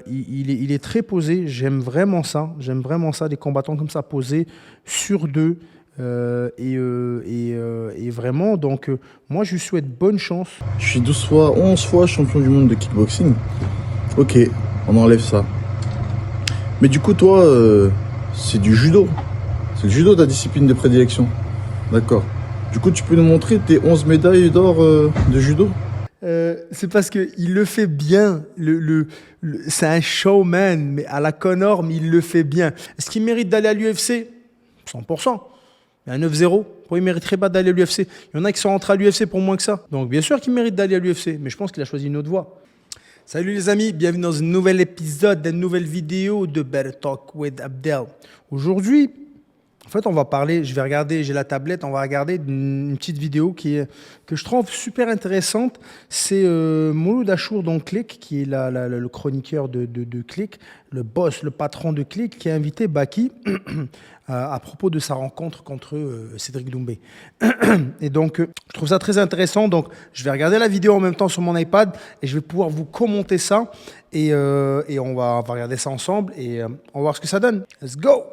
il est très posé. J'aime vraiment ça. J'aime vraiment ça, des combattants comme ça, posés sur deux. Et vraiment, donc, moi, je lui souhaite bonne chance. Je suis 12 fois, 11 fois champion du monde de kickboxing. Ok, on enlève ça. Mais du coup, toi, c'est du judo. C'est le judo ta discipline de prédilection. D'accord. Du coup, tu peux nous montrer tes 11 médailles d'or de judo? C'est parce qu'il le fait bien. C'est un showman, mais à la Conor, mais il le fait bien. Est-ce qu'il mérite d'aller à l'UFC? 100%. Il y a un 9-0. Pourquoi il ne mériterait pas d'aller à l'UFC? Il y en a qui sont rentrés à l'UFC pour moins que ça. Donc, bien sûr qu'il mérite d'aller à l'UFC, mais je pense qu'il a choisi une autre voie. Salut les amis, bienvenue dans un nouvel épisode, d'une nouvelle vidéo de Better Talk with Abdel. Aujourd'hui, en fait, on va parler, je vais regarder, j'ai la tablette, on va regarder une petite vidéo que je trouve super intéressante. C'est Mouloud Achour, donc Click, qui est le chroniqueur de Click, le boss, le patron de Click, qui a invité Baki à propos de sa rencontre contre Cédric Doumbé. Et donc, je trouve ça très intéressant. Donc, je vais regarder la vidéo en même temps sur mon iPad et je vais pouvoir vous commenter ça. Et on va regarder ça ensemble et on va voir ce que ça donne. Let's go!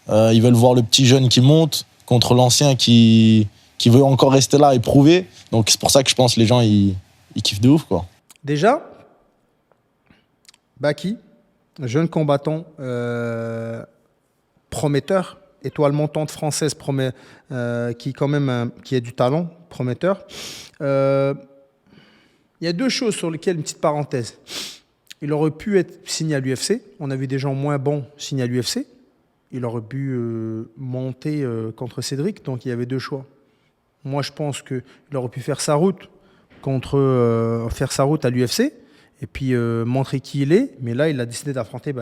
Ils veulent voir le petit jeune qui monte contre l'ancien qui veut encore rester là et prouver. Donc c'est pour ça que je pense que les gens ils kiffent de ouf, quoi. Déjà, Baki, jeune combattant prometteur, étoile montante française qui quand même qui a du talent, prometteur. Il y a deux choses sur lesquelles, une petite parenthèse. Il aurait pu être signé à l'UFC. On a vu des gens moins bons signés à l'UFC. Il aurait pu monter contre Cédric, donc il y avait deux choix. Moi, je pense qu'il aurait pu faire sa route à l'UFC et puis montrer qui il est. Mais là, il a décidé d'affronter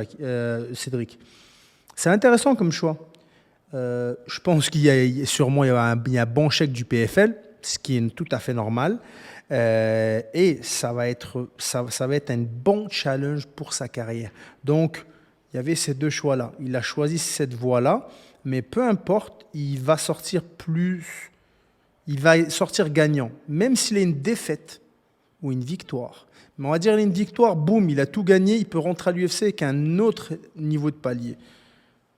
Cédric. C'est intéressant comme choix. Je pense qu'il y a sûrement il y a un bon chèque du PFL, ce qui est tout à fait normal. Et ça va être un bon challenge pour sa carrière. Donc, il y avait ces deux choix-là. Il a choisi cette voie-là, mais peu importe, il va sortir gagnant, même s'il a une défaite ou une victoire. Mais on va dire une victoire, boum, il a tout gagné, il peut rentrer à l'UFC avec un autre niveau de palier.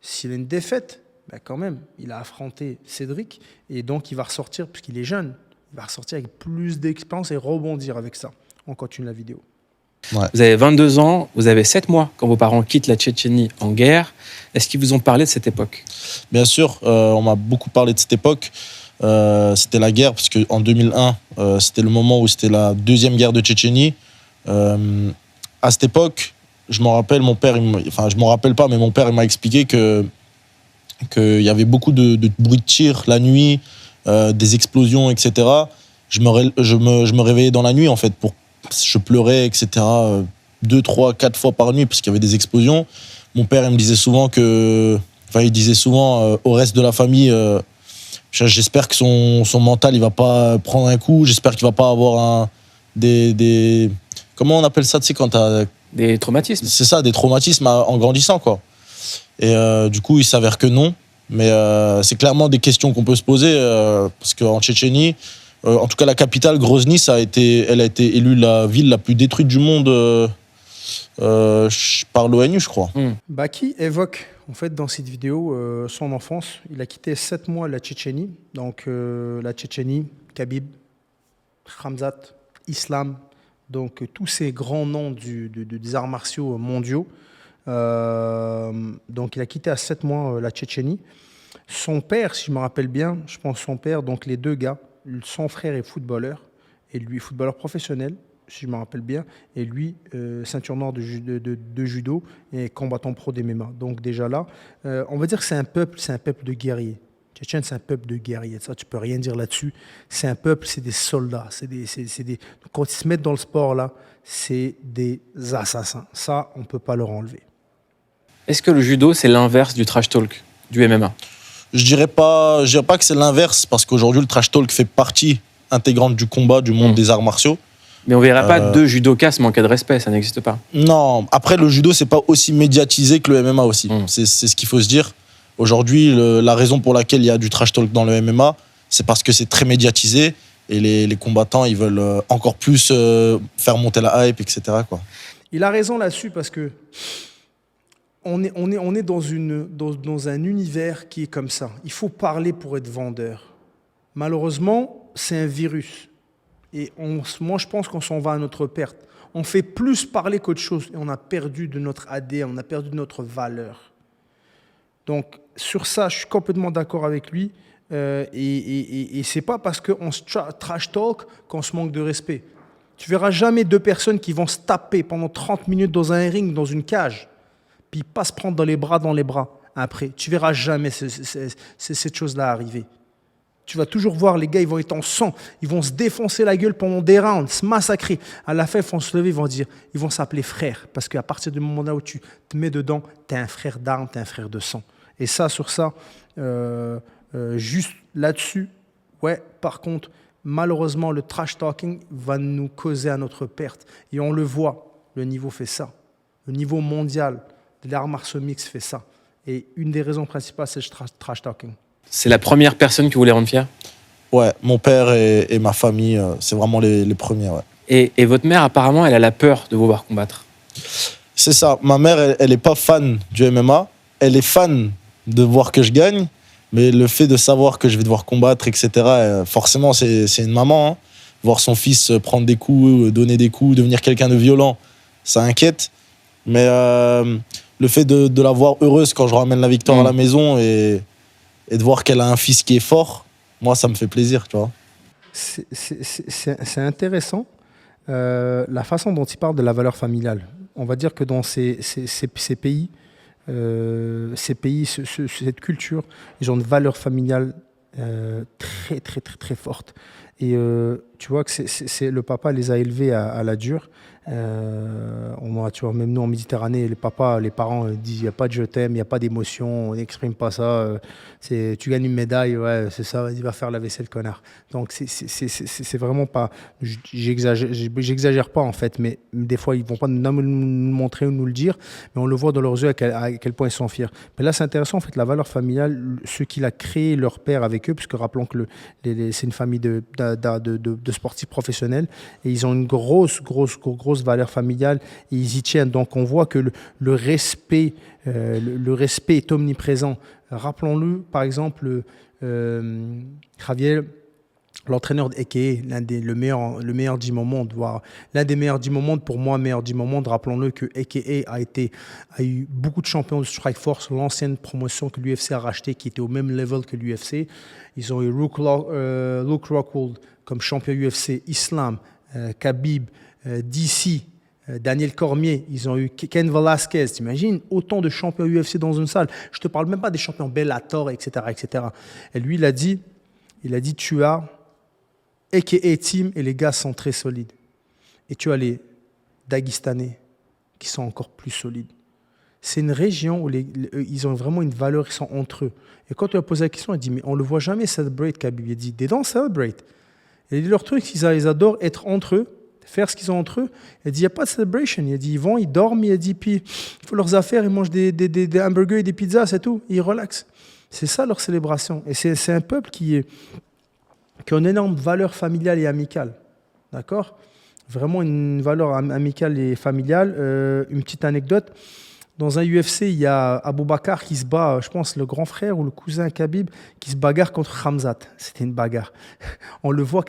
S'il a une défaite, ben quand même, il a affronté Cédric et donc il va ressortir, puisqu'il est jeune, il va ressortir avec plus d'expérience et rebondir avec ça. On continue la vidéo. Ouais. Vous avez 22 ans, vous avez 7 mois quand vos parents quittent la Tchétchénie en guerre. Est-ce qu'ils vous ont parlé de cette époque? Bien sûr, on m'a beaucoup parlé de cette époque. C'était la guerre, parce qu'en 2001, c'était le moment où c'était la deuxième guerre de Tchétchénie. À cette époque, je m'en rappelle, mon père, je m'en rappelle pas, mais mon père il m'a expliqué qu'il y avait beaucoup de bruit de tir la nuit, des explosions, etc. Je me réveillais dans la nuit, en fait, je pleurais, etc. 2, 3, 4 fois par nuit parce qu'il y avait des explosions. Mon père, il me disait souvent au reste de la famille, j'espère que son mental, il va pas prendre un coup. J'espère qu'il va pas avoir des comment on appelle ça, tu sais, quand t'as des traumatismes. C'est ça, des traumatismes en grandissant, quoi. Et du coup, il s'avère que non. Mais c'est clairement des questions qu'on peut se poser parce qu'en Tchétchénie, en tout cas, la capitale, Grozny, elle a été élue la ville la plus détruite du monde par l'ONU, je crois. Baki évoque, en fait, dans cette vidéo, son enfance. Il a quitté 7 mois la Tchétchénie. Donc, la Tchétchénie, Khabib, Khamzat, Islam, donc tous ces grands noms des arts martiaux mondiaux. Donc, il a quitté à 7 mois la Tchétchénie. Son père, si je me rappelle bien, je pense son père, donc les deux gars, son frère est footballeur, et lui, footballeur professionnel, si je me rappelle bien, et lui, ceinture noire de judo et combattant pro d'MMA. Donc déjà là, on va dire que c'est un peuple de guerriers. Tchétchène, c'est un peuple de guerriers. Ça, tu peux rien dire là-dessus. C'est un peuple, c'est des soldats. Quand ils se mettent dans le sport, là, c'est des assassins. Ça, on ne peut pas leur enlever. Est-ce que le judo, c'est l'inverse du trash talk, du MMA? Je dirais pas que c'est l'inverse, parce qu'aujourd'hui, le trash talk fait partie intégrante du combat, du monde des arts martiaux. Mais on ne verrait pas deux judokas se manquer de respect, ça n'existe pas. Non, après, le judo, c'est pas aussi médiatisé que le MMA aussi. C'est ce qu'il faut se dire. Aujourd'hui, la raison pour laquelle il y a du trash talk dans le MMA, c'est parce que c'est très médiatisé et les combattants, ils veulent encore plus faire monter la hype, etc., quoi. Il a raison là-dessus parce que on est dans un univers qui est comme ça. Il faut parler pour être vendeur. Malheureusement, c'est un virus. Et moi, je pense qu'on s'en va à notre perte. On fait plus parler qu'autre chose et on a perdu de notre ADN, on a perdu de notre valeur. Donc, sur ça, je suis complètement d'accord avec lui. Et c'est pas parce qu'on se trash talk qu'on se manque de respect. Tu verras jamais deux personnes qui vont se taper pendant 30 minutes dans un ring, dans une cage, puis pas se prendre dans les bras après. Tu verras jamais cette chose-là arriver. Tu vas toujours voir les gars, ils vont être en sang, ils vont se défoncer la gueule pendant des rounds, se massacrer. À la fin, ils vont se lever, ils vont s'appeler frères. Parce qu'à partir du moment là où tu te mets dedans, tu es un frère d'armes, tu es un frère de sang. Et ça, sur ça, juste là-dessus, ouais, par contre, malheureusement, le trash talking va nous causer à notre perte. Et on le voit, le niveau fait ça. Le niveau mondial de l'art martiaux mix fait ça. Et une des raisons principales, c'est le trash talking. C'est la première personne que vous voulez rendre fière? Ouais, mon père et ma famille, c'est vraiment les premiers. Ouais. Et votre mère, apparemment, elle a la peur de vous voir combattre. C'est ça. Ma mère, elle n'est pas fan du MMA. Elle est fan de voir que je gagne. Mais le fait de savoir que je vais devoir combattre, etc., forcément, c'est une maman. Hein. Voir son fils prendre des coups, donner des coups, devenir quelqu'un de violent, ça inquiète. Mais le fait de la voir heureuse quand je ramène la victoire à la maison et de voir qu'elle a un fils qui est fort, moi, ça me fait plaisir, tu vois. C'est intéressant, la façon dont il parle de la valeur familiale. On va dire que dans ces pays, cette culture, ils ont une valeur familiale très, très, très, très forte. Et tu vois que le papa les a élevés à la dure. Tu vois, même nous en Méditerranée, les parents disent il n'y a pas de je t'aime, il n'y a pas d'émotion, on n'exprime pas ça. Tu gagnes une médaille, ouais, c'est ça, vas-y, va faire la vaisselle, connard. Donc c'est vraiment pas. J'exagère pas en fait, mais des fois ils vont pas nous montrer ou nous le dire, mais on le voit dans leurs yeux à quel point ils sont fiers. Mais là c'est intéressant en fait, la valeur familiale, ce qu'il a créé leur père avec eux, puisque rappelons que c'est une famille de sportifs professionnels et ils ont une grosse valeur familiale et ils y tiennent. Donc on voit que le respect est omniprésent. Rappelons-le, par exemple, Javier, l'entraîneur d'Eke, le meilleur gym au monde, voire l'un des meilleurs gyms au monde, pour moi, meilleur gym au monde. Rappelons-le que Eke a eu beaucoup de champions de Strikeforce, l'ancienne promotion que l'UFC a rachetée, qui était au même level que l'UFC. Ils ont eu Luke Rockhold comme champion UFC, Islam, Khabib, DC, Daniel Cormier, ils ont eu Ken Velasquez, t'imagines, autant de champions UFC dans une salle. Je te parle même pas des champions Bellator, etc., etc. Et lui, il a dit, tu as AKA Team et les gars sont très solides. Et tu as les Daguestanais qui sont encore plus solides. C'est une région où ils ont vraiment une valeur, ils sont entre eux. Et quand tu as posé la question, il dit, mais on le voit jamais celebrate, Khabib. Il dit, they don't celebrate. Et il dit, leur truc, ils adorent être entre eux, faire ce qu'ils ont entre eux. Il dit, il n'y a pas de celebration. Il dit, ils vont, ils dorment, il dit, puis ils font leurs affaires, ils mangent des hamburgers et des pizzas, c'est tout. Et ils relaxent. C'est ça leur célébration. Et c'est un peuple qui a une énorme valeur familiale et amicale. D'accord ? Vraiment une valeur amicale et familiale. Une petite anecdote. Dans un UFC, il y a Aboubakar qui se bat, je pense, le grand frère ou le cousin Khabib, qui se bagarre contre Khamzat. C'était une bagarre. On le voit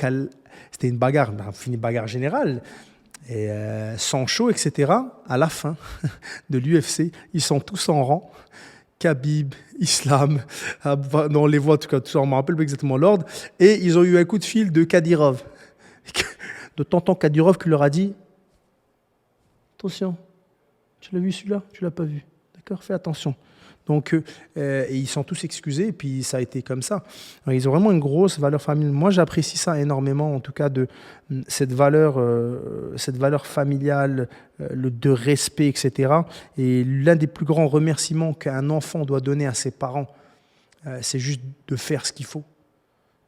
c'était une bagarre, une bagarre générale. Et sans chaud, etc. À la fin de l'UFC, ils sont tous en rang. Khabib, Islam, on les voit en tout cas, on ne me rappelle pas exactement l'ordre. Et ils ont eu un coup de fil de Kadyrov. De tonton Kadyrov qui leur a dit « Attention, tu l'as vu celui-là? Tu ne l'as pas vu. D'accord? Fais attention. » Donc, et ils sont tous excusés, et puis ça a été comme ça. Alors, ils ont vraiment une grosse valeur familiale. Moi, j'apprécie ça énormément, en tout cas, de cette valeur familiale, de respect, etc. Et l'un des plus grands remerciements qu'un enfant doit donner à ses parents, c'est juste de faire ce qu'il faut.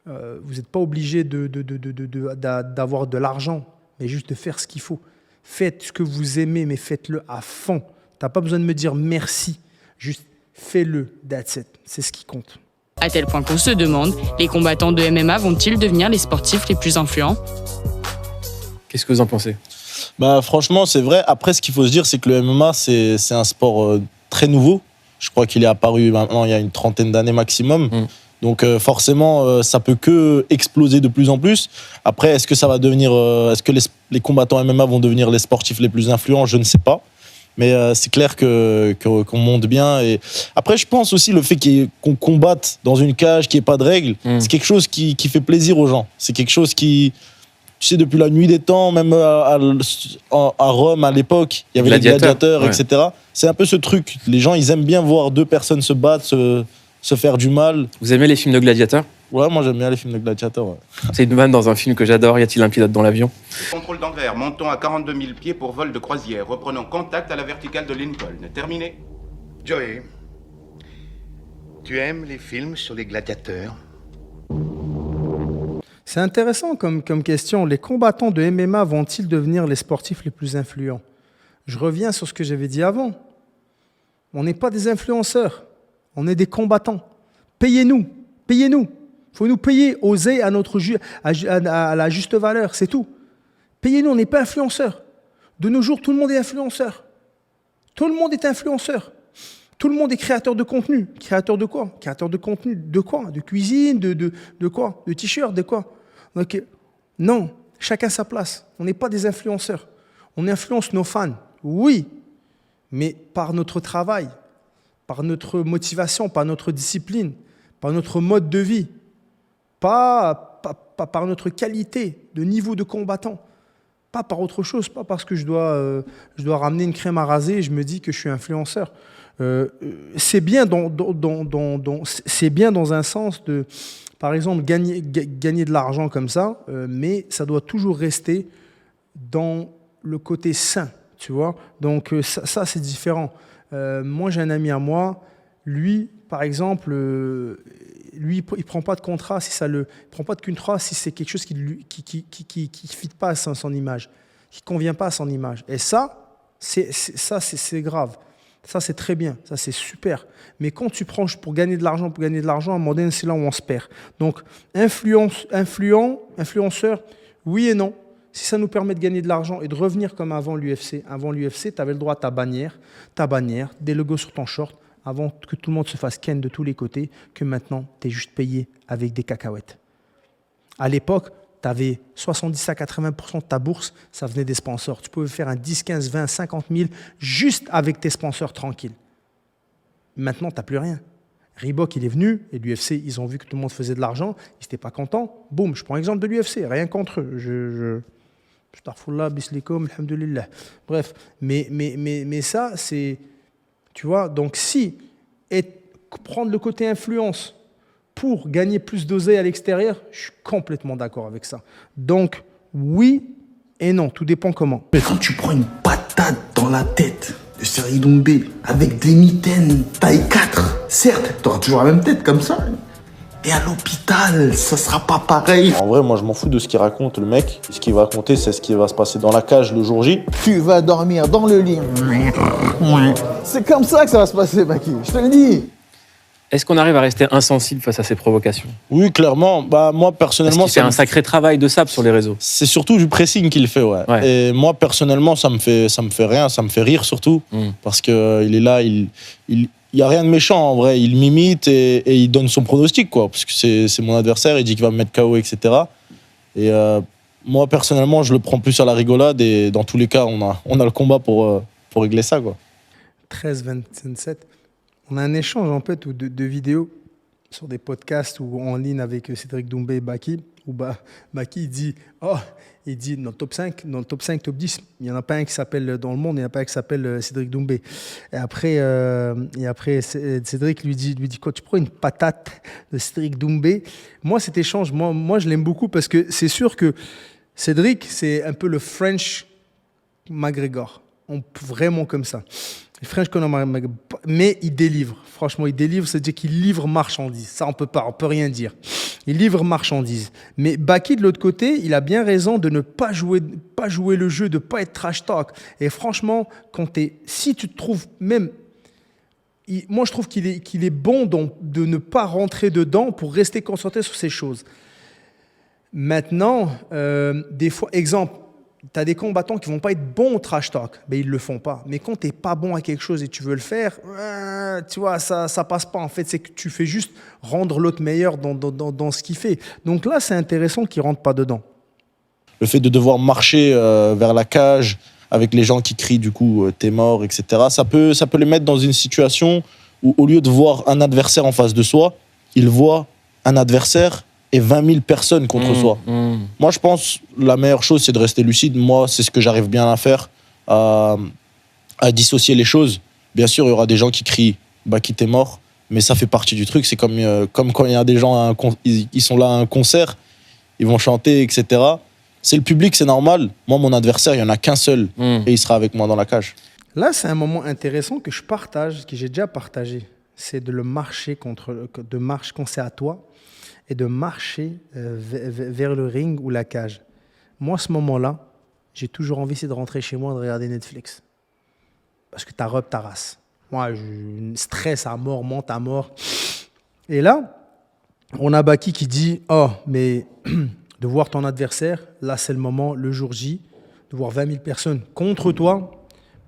Vous n'êtes pas obligé d'avoir de l'argent, mais juste de faire ce qu'il faut. Faites ce que vous aimez, mais faites-le à fond. Tu n'as pas besoin de me dire merci, juste fais-le, that's it. C'est ce qui compte. À tel point qu'on se demande, les combattants de MMA vont-ils devenir les sportifs les plus influents ? Qu'est-ce que vous en pensez ? Bah, franchement, c'est vrai. Après, ce qu'il faut se dire, c'est que le MMA, c'est un sport très nouveau. Je crois qu'il est apparu maintenant il y a une trentaine d'années maximum. Donc forcément, ça peut que exploser de plus en plus. Après, est-ce que ça va devenir, est-ce que les combattants MMA vont devenir les sportifs les plus influents? Je ne sais pas. Mais c'est clair qu'on monte bien. Et après, je pense aussi le fait qu'on combatte dans une cage, qu'il n'y ait pas de règles, c'est quelque chose qui fait plaisir aux gens. C'est quelque chose qui, tu sais, depuis la nuit des temps, même à Rome, à l'époque, il y avait les gladiateurs, ouais. etc. C'est un peu ce truc. Les gens, ils aiment bien voir deux personnes se battre, se faire du mal. Vous aimez les films de gladiateurs? Ouais, moi j'aime bien les films de gladiateurs. Ouais. C'est une vanne dans un film que j'adore. Y a-t-il un pilote dans l'avion? Contrôle d'Anvers, montons à 42 000 pieds pour vol de croisière. Reprenons contact à la verticale de Lincoln. Terminé. Joey, tu aimes les films sur les gladiateurs? C'est intéressant comme question. Les combattants de MMA vont-ils devenir les sportifs les plus influents? Je reviens sur ce que j'avais dit avant. On n'est pas des influenceurs. On est des combattants. Payez-nous. Payez-nous. Il faut nous payer, oser à la juste valeur, c'est tout. Payez-nous, on n'est pas influenceurs. De nos jours, tout le monde est influenceur. Tout le monde est influenceur. Tout le monde est créateur de contenu. Créateur de quoi? Créateur de contenu de quoi? De cuisine, de quoi? De t-shirt, de quoi? Donc, non, chacun sa place. On n'est pas des influenceurs. On influence nos fans, oui, mais par notre travail, par notre motivation, par notre discipline, par notre mode de vie, pas par notre qualité de niveau de combattant, pas par autre chose, pas parce que je dois ramener une crème à raser et je me dis que je suis influenceur. C'est bien c'est bien dans un sens de, par exemple, gagner de l'argent comme ça, mais ça doit toujours rester dans le côté sain, tu vois. Donc ça c'est différent. Moi, j'ai un ami à moi, lui, par exemple, lui, il prend pas de contrat si ça il prend pas de contrat si c'est quelque chose qui fit pas à son image, qui convient pas à son image. Et ça, c'est grave. Ça, c'est très bien. Ça, c'est super. Mais quand tu prends pour gagner de l'argent, à un moment donné, c'est là où on se perd. Donc, influenceur, oui et non. Si ça nous permet de gagner de l'argent et de revenir comme avant l'UFC, tu avais le droit à ta bannière, des logos sur ton short, avant que tout le monde se fasse ken de tous les côtés, que maintenant, tu es juste payé avec des cacahuètes. À l'époque, tu avais 70 à 80% de ta bourse, ça venait des sponsors. Tu pouvais faire un 10, 15, 20, 50 000 juste avec tes sponsors tranquilles. Maintenant, tu n'as plus rien. Reebok, il est venu, et l'UFC, ils ont vu que tout le monde faisait de l'argent, ils n'étaient pas contents. Boum, je prends l'exemple de l'UFC, rien contre eux. Astaghfirullah, bislikum, alhamdulillah. Bref, mais ça, c'est... Tu vois, donc si prendre le côté influence pour gagner plus d'oseille à l'extérieur, je suis complètement d'accord avec ça. Donc, oui et non, tout dépend comment. Mais quand tu prends une patate dans la tête de Cyril Doumbé avec des mitaines taille 4, certes, tu auras toujours la même tête comme ça. Et à l'hôpital, ça sera pas pareil. En vrai, moi, je m'en fous de ce qu'il raconte, le mec. Ce qu'il va raconter, c'est ce qui va se passer dans la cage le jour J. Tu vas dormir dans le lit. C'est comme ça que ça va se passer, Baki. Je te le dis. Est-ce qu'on arrive à rester insensible face à ces provocations? Oui, clairement. Bah, moi, personnellement... Parce qu'il fait un sacré travail de sap sur les réseaux. C'est surtout du pressing qu'il fait, ouais. Et moi, personnellement, ça me fait rien, ça me fait rire surtout. Parce qu'il est là, il y a rien de méchant, en vrai. Il m'imite et il donne son pronostic, quoi. Parce que c'est mon adversaire, il dit qu'il va me mettre KO, etc. Et moi, personnellement, je le prends plus à la rigolade. Et dans tous les cas, on a le combat pour régler ça, quoi. 13-27. On a un échange en fait de vidéos sur des podcasts ou en ligne avec Cédric Doumbé et Baki, où Baki dit dans le top 5, top 10, il n'y en a pas un qui s'appelle dans le monde, il n'y en a pas un qui s'appelle Cédric Doumbé. Et après Cédric lui dit quand tu prends une patate de Cédric Doumbé, moi cet échange, moi je l'aime beaucoup parce que c'est sûr que Cédric, c'est un peu le French McGregor, vraiment comme ça. French Conor McGregor, mais il délivre. Franchement, il délivre, c'est-à-dire qu'il livre marchandise. Ça, on peut rien dire. Il livre marchandise. Mais Baki, de l'autre côté, il a bien raison de ne pas jouer le jeu, de ne pas être trash talk. Et franchement, si tu te trouves même... moi, je trouve qu'il est bon de ne pas rentrer dedans pour rester concentré sur ces choses. Maintenant, des fois, exemple, Tu as des combattants qui vont pas être bons au trash talk, ben ils le font pas. Mais quand tu n'es pas bon à quelque chose et tu veux le faire, tu vois, ça passe pas. En fait, c'est que tu fais juste rendre l'autre meilleur dans ce qu'il fait. Donc là, c'est intéressant qu'il rentre pas dedans. Le fait de devoir marcher vers la cage avec les gens qui crient du coup t'es mort, etc. Ça peut les mettre dans une situation où au lieu de voir un adversaire en face de soi, ils voient un adversaire et 20 000 personnes contre soi. Moi, je pense la meilleure chose, c'est de rester lucide. Moi, c'est ce que j'arrive bien à faire, à dissocier les choses. Bien sûr, il y aura des gens qui crient Baki t'es mort, mais ça fait partie du truc. C'est comme quand il y a des gens, ils sont là à un concert, ils vont chanter, etc. C'est le public, c'est normal. Moi, mon adversaire, il n'y en a qu'un seul et il sera avec moi dans la cage. Là, c'est un moment intéressant que je partage, que j'ai déjà partagé. C'est de le marcher quand c'est à toi et de marcher vers le ring ou la cage. Moi, à ce moment-là, j'ai toujours envie de rentrer chez moi et de regarder Netflix. Parce que ta robe, ta race. Moi, je stresse à mort, monte à mort. Et là, on a Baki qui dit « Oh, mais de voir ton adversaire, là, c'est le moment, le jour J, de voir 20 000 personnes contre toi.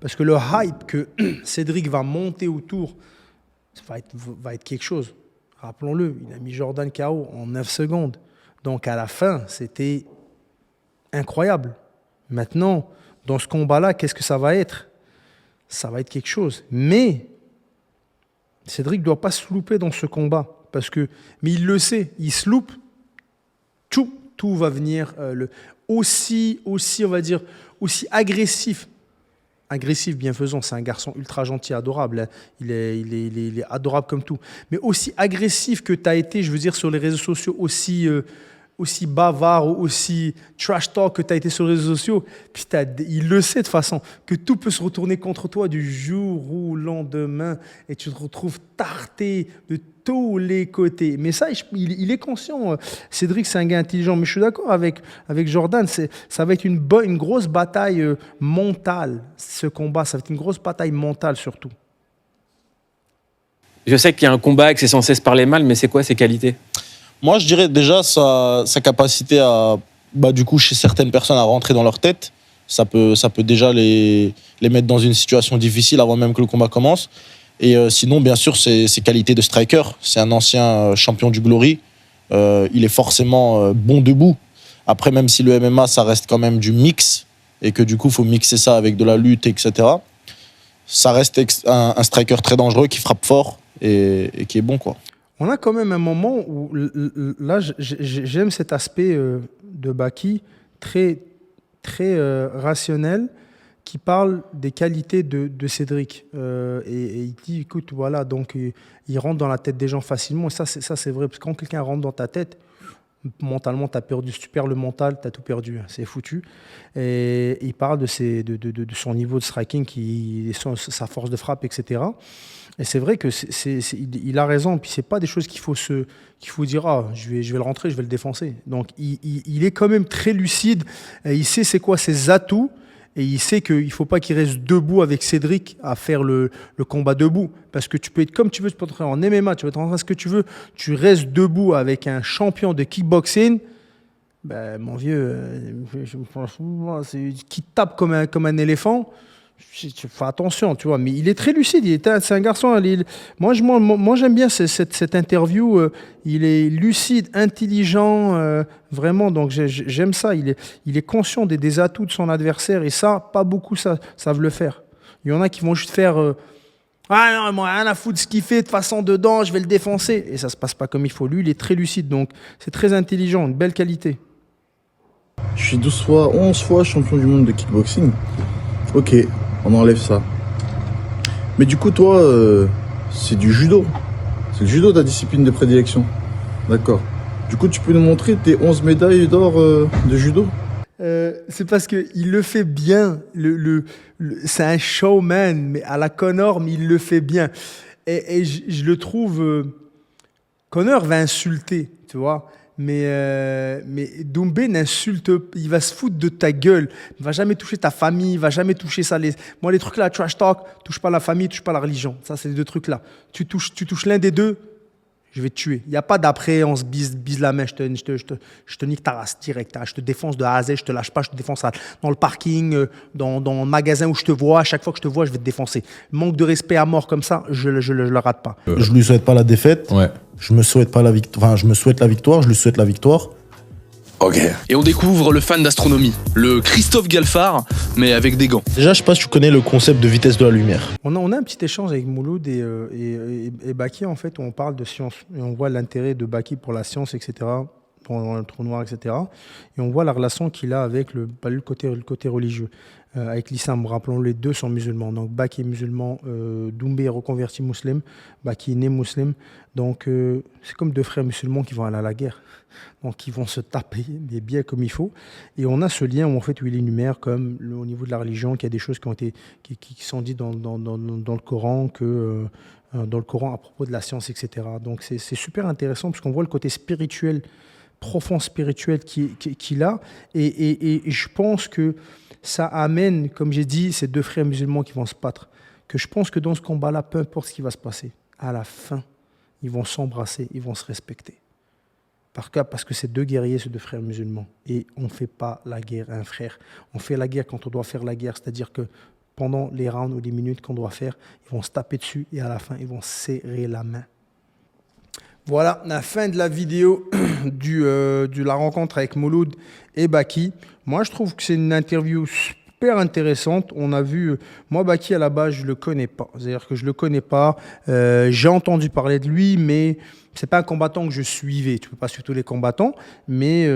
Parce que le hype que Cédric va monter autour, ça va être quelque chose. Rappelons-le, il a mis Jordan KO en 9 secondes. Donc à la fin, c'était incroyable. Maintenant, dans ce combat-là, qu'est-ce que ça va être? Ça va être quelque chose. Mais Cédric ne doit pas se louper dans ce combat. Mais il le sait, il se loupe, tout va venir aussi, on va dire, aussi agressif. Agressif, bienfaisant, c'est un garçon ultra gentil, adorable. Il est adorable comme tout. Mais aussi agressif que tu as été, je veux dire, sur les réseaux sociaux, aussi bavard ou aussi trash talk que tu as été sur les réseaux sociaux. Puis il le sait de toute façon, que tout peut se retourner contre toi du jour au lendemain et tu te retrouves tarté de tous les côtés. Mais ça, il est conscient. Cédric, c'est un gars intelligent. Mais je suis d'accord avec Jordan. Ça va être une grosse bataille mentale, ce combat. Ça va être une grosse bataille mentale surtout. Je sais qu'il y a un combat et que c'est censé se parler mal, mais c'est quoi ses qualités? Moi, je dirais déjà sa capacité à, du coup, chez certaines personnes, à rentrer dans leur tête. Ça peut déjà les mettre dans une situation difficile avant même que le combat commence. Et sinon, bien sûr, ses qualités de striker. C'est un ancien champion du Glory. Il est forcément bon debout. Après, même si le MMA, ça reste quand même du mix, et que du coup, il faut mixer ça avec de la lutte, etc., ça reste un striker très dangereux qui frappe fort et qui est bon, quoi. On a quand même un moment où, là, j'aime cet aspect de Baki très, très rationnel, qui parle des qualités de Cédric. Et il dit, écoute, voilà, donc il rentre dans la tête des gens facilement. Et ça, c'est vrai, parce que quand quelqu'un rentre dans ta tête, mentalement, tu as perdu. Si tu perds le mental, tu as tout perdu. C'est foutu. Et il parle de son niveau de striking, sa force de frappe, etc. Et c'est vrai que il a raison. Puis c'est pas des choses qu'il faut dire, je vais le rentrer, je vais le défoncer. Donc il est quand même très lucide. Et il sait c'est quoi ses atouts. Et il sait qu'il ne faut pas qu'il reste debout avec Cédric à faire le combat debout. Parce que tu peux être comme tu veux, tu peux entrer en MMA, tu peux être en ce que tu veux. Tu restes debout avec un champion de kickboxing. Ben, mon vieux, qui tape comme un éléphant. Fais attention, tu vois. Mais il est très lucide. C'est un garçon. Moi, j'aime bien cette interview. Il est lucide, intelligent, vraiment. Donc, j'aime ça. Il est conscient des atouts de son adversaire. Et ça, pas beaucoup savent le faire. Il y en a qui vont juste faire ah non, moi, rien à foutre de ce qu'il fait. De toute façon, dedans, je vais le défoncer. Et ça se passe pas comme il faut. Lui, il est très lucide. Donc, c'est très intelligent. Une belle qualité. Je suis 11 fois champion du monde de kickboxing. Ok, on enlève ça. Mais du coup, toi, c'est du judo. C'est le judo ta discipline de prédilection. D'accord. Du coup, tu peux nous montrer tes 11 médailles d'or de judo? C'est parce qu'il le fait bien. C'est un showman, mais à la Conor, mais il le fait bien. Et je le trouve... Conor va insulter, tu vois. Mais Doumbé n'insulte, il va se foutre de ta gueule. Il va jamais toucher ta famille, il va jamais toucher ça. Moi, les trucs là, trash talk, touche pas la famille, touche pas la religion. Ça, c'est les deux trucs là. Tu touches l'un des deux, Je vais te tuer. Il n'y a pas d'après, on se bise la main, je te nique ta race direct. Je te défonce de A à Z, je te lâche pas, je te défonce dans le parking, dans le magasin où je te vois. À chaque fois que je te vois, je vais te défoncer. Manque de respect à mort comme ça, je le rate pas. Je lui souhaite pas la défaite. Ouais. Je me souhaite pas la victoire. Enfin, je me souhaite la victoire. Je lui souhaite la victoire. Ok. Et on découvre le fan d'astronomie, le Christophe Galfard, mais avec des gants. Déjà, je sais pas si tu connais le concept de vitesse de la lumière. On a un petit échange avec Mouloud et Baki, en fait, où on parle de science. Et on voit l'intérêt de Baki pour la science, etc., dans le trou noir, etc. Et on voit la relation qu'il a avec le côté religieux, avec l'islam. Rappelons, les deux sont musulmans. Donc, Baki est musulman, Doumbé est reconverti musulman, Baki est né musulman. Donc, c'est comme deux frères musulmans qui vont aller à la guerre. Donc, ils vont se taper, mais bien comme il faut. Et on a ce lien où, en fait, où il énumère, comme au niveau de la religion, qu'il y a des choses qui sont dites dans le Coran, dans le Coran à propos de la science, etc. Donc, c'est super intéressant parce qu'on voit le côté spirituel, profond spirituel qu'il a. Et je pense que ça amène, comme j'ai dit, ces deux frères musulmans qui vont se battre. Que je pense que dans ce combat-là, peu importe ce qui va se passer, à la fin, ils vont s'embrasser, ils vont se respecter. Parce que c'est deux guerriers, ces deux frères musulmans. Et on ne fait pas la guerre à un frère. On fait la guerre quand on doit faire la guerre. C'est-à-dire que pendant les rounds ou les minutes qu'on doit faire, ils vont se taper dessus et à la fin, ils vont serrer la main. Voilà, la fin de la vidéo de la rencontre avec Mouloud et Baki. Moi, je trouve que c'est une interview super intéressante. On a vu, moi, Baki, à la base, je ne le connais pas. C'est-à-dire que je ne le connais pas. J'ai entendu parler de lui, mais ce n'est pas un combattant que je suivais. Tu ne peux pas suivre tous les combattants, mais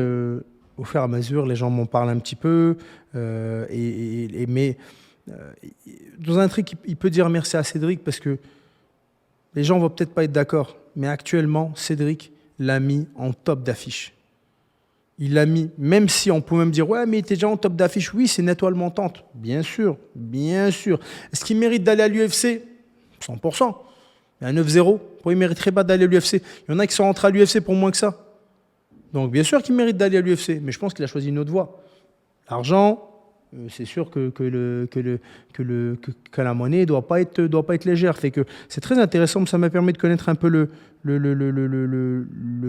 au fur et à mesure, les gens m'en parlent un petit peu. Mais dans un truc, il peut dire merci à Cédric parce que les gens ne vont peut-être pas être d'accord. Mais actuellement, Cédric l'a mis en top d'affiche. Il l'a mis, même si on peut même dire, ouais, mais il était déjà en top d'affiche. Oui, c'est une étoile montante. Bien sûr, bien sûr. Est-ce qu'il mérite d'aller à l'UFC ? 100%. Il y a un 9-0. Pourquoi il ne mériterait pas d'aller à l'UFC ? Il y en a qui sont rentrés à l'UFC pour moins que ça. Donc, bien sûr qu'il mérite d'aller à l'UFC. Mais je pense qu'il a choisi une autre voie. L'argent, c'est sûr que la monnaie ne doit pas être légère. Fait que c'est très intéressant, ça m'a permis de connaître un peu le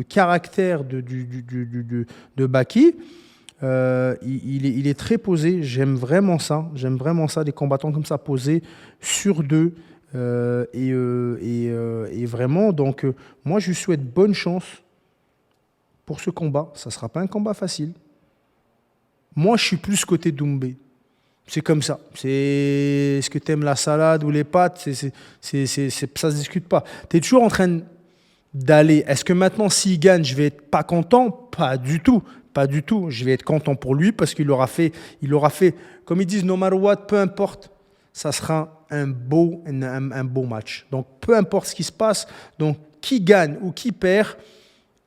caractère de Baki. Il est très posé, j'aime vraiment ça, des combattants comme ça, posés sur deux. Et vraiment, donc, moi, je lui souhaite bonne chance pour ce combat. Ça ne sera pas un combat facile. Moi, je suis plus côté Doumbé. C'est comme ça. Est-ce que tu aimes la salade ou les pâtes ? Ça ne se discute pas. Tu es toujours en train d'aller. Est-ce que maintenant, s'il gagne, je vais être pas content ? Pas du tout. Pas du tout. Je vais être content pour lui parce qu'il aura fait, comme ils disent, no matter what, peu importe, ça sera un beau match. Donc, peu importe ce qui se passe, donc qui gagne ou qui perd,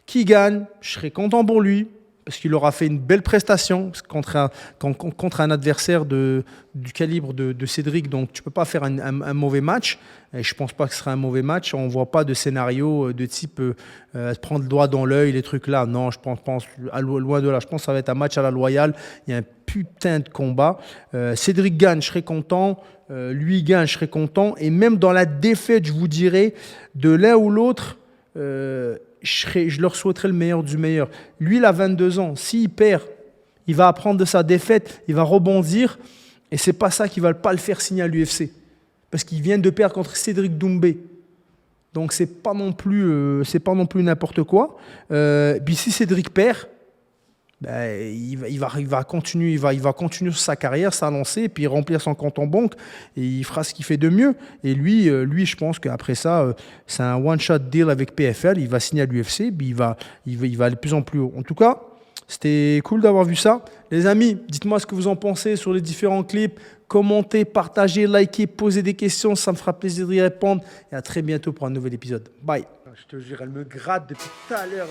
qui gagne, je serai content pour lui. Parce qu'il aura fait une belle prestation contre un adversaire du calibre de Cédric. Donc, tu ne peux pas faire un mauvais match. Et je ne pense pas que ce sera un mauvais match. On ne voit pas de scénario de type prendre le doigt dans l'œil, les trucs là. Non, je pense loin de là. Je pense que ça va être un match à la loyale. Il y a un putain de combat. Cédric gagne, je serai content. Lui gagne, je serai content. Et même dans la défaite, je vous dirais, de l'un ou l'autre, je leur souhaiterais le meilleur du meilleur. Lui, il a 22 ans. S'il perd, il va apprendre de sa défaite, il va rebondir. Et ce n'est pas ça qui ne va pas le faire signer à l'UFC. Parce qu'il vient de perdre contre Cédric Doumbé. Donc, ce n'est pas non plus n'importe quoi. Puis si Cédric perd, il va continuer sur sa carrière, sa lancée, puis remplir son compte en banque, et il fera ce qu'il fait de mieux. Et lui, je pense qu'après ça, c'est un one-shot deal avec PFL, il va signer à l'UFC, puis il va aller de plus en plus haut. En tout cas, c'était cool d'avoir vu ça. Les amis, dites-moi ce que vous en pensez sur les différents clips. Commentez, partagez, likez, posez des questions, ça me fera plaisir d'y répondre. Et à très bientôt pour un nouvel épisode. Bye. Je te jure, elle me gratte depuis tout à l'heure.